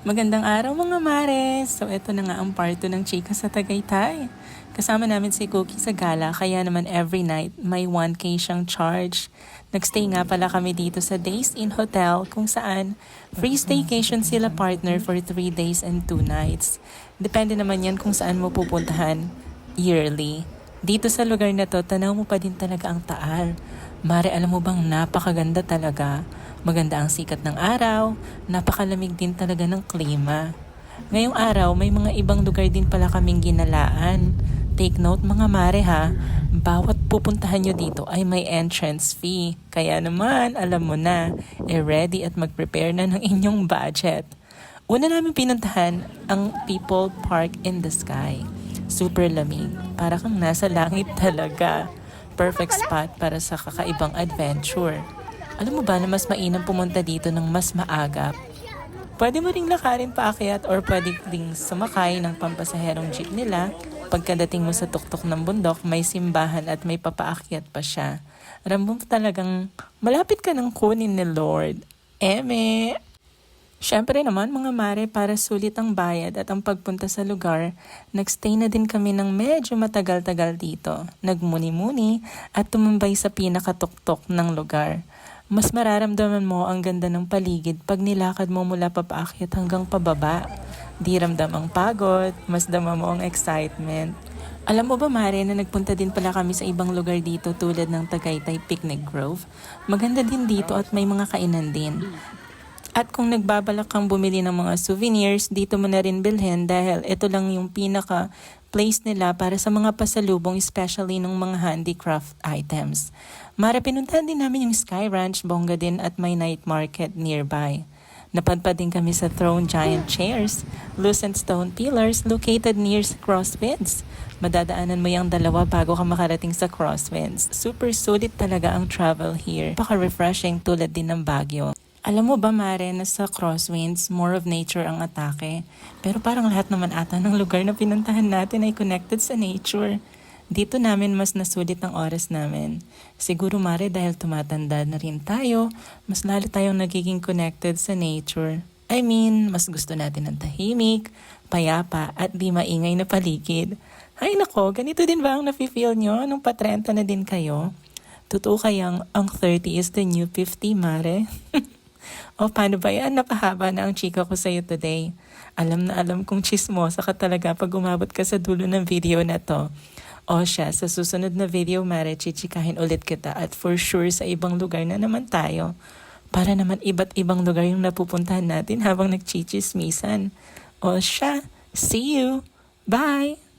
Magandang araw mga mares! So ito na nga ang part 2 ng Chika sa Tagaytay. Kasama namin si Cookie sa gala kaya naman every night may 1K siyang charge. Nagstay nga pala kami dito sa Days Inn Hotel kung saan free staycation sila partner for 3 days and 2 nights. Depende naman yan kung saan mo pupuntahan yearly. Dito sa lugar na to, tanaw mo pa din talaga ang Taal. Mare, alam mo bang napakaganda talaga. Maganda ang sikat ng araw, napakalamig din talaga ng klima. Ngayong araw, may mga ibang lugar din pala kaming ginalaan. Take note mga mare ha, bawat pupuntahan nyo dito ay may entrance fee. Kaya naman, alam mo na, ready at mag-prepare na ng inyong budget. Una namin pinuntahan ang People Park in the Sky. Super lamig, para kang nasa langit talaga. Perfect spot para sa kakaibang adventure. Alam mo ba na mas mainam pumunta dito ng mas maagap? Pwede mo ring lakarin paakyat or pwede ding sumakay ng pampasaherong jeep nila. Pagkadating mo sa tuktok ng bundok, may simbahan at may papaakyat pa siya. Alam mo talagang malapit ka ng kunin ni Lord. Eme! Siyempre naman mga mare, para sulit ang bayad at ang pagpunta sa lugar, nagstay na din kami ng medyo matagal-tagal dito. Nagmuni-muni at tumambay sa pinakatuktok ng lugar. Mas mararamdaman mo ang ganda ng paligid pag nilakad mo mula papaakyat hanggang pababa. Di ramdam ang pagod, mas dama mo ang excitement. Alam mo ba Mare na nagpunta din pala kami sa ibang lugar dito tulad ng Tagaytay Picnic Grove? Maganda din dito at may mga kainan din. At kung nagbabalak kang bumili ng mga souvenirs, dito mo na rin bilhin dahil ito lang yung pinaka place nila para sa mga pasalubong, especially ng mga handicraft items. Mara, pinuntahan din namin yung Sky Ranch, bongga din at may night market nearby. Napadpad din kami sa Throne Giant Chairs, lucent stone pillars located near Crosswinds. Madadaanan mo yung dalawa bago ka makarating sa Crosswinds. Super sulit talaga ang travel here. Paka-refreshing tulad din ng Baguio. Alam mo ba Mare na sa Crosswinds, more of nature ang atake. Pero parang lahat naman ata ng lugar na pinuntahan natin ay connected sa nature. Dito namin mas nasulit ang oras namin. Siguro Mare dahil tumatanda na rin tayo, mas lalo tayong nagiging connected sa nature. I mean, mas gusto natin ng tahimik, payapa at di maingay na paligid. Ay nako, ganito din ba ang nafe-feel nyo nung pa-30 na din kayo? Totoo kayang ang 30 is the new 50 Mare? O paano ba yan? Napahaba na ang chika ko sa'yo today. Alam na alam kong chismosa ka talaga pag umabot ka sa dulo ng video na to. O siya, sa susunod na video, Mare, chichikahin ulit kita at for sure sa ibang lugar na naman tayo. Para naman iba't ibang lugar yung napupuntahan natin habang nagchichismisan. O siya, see you! Bye!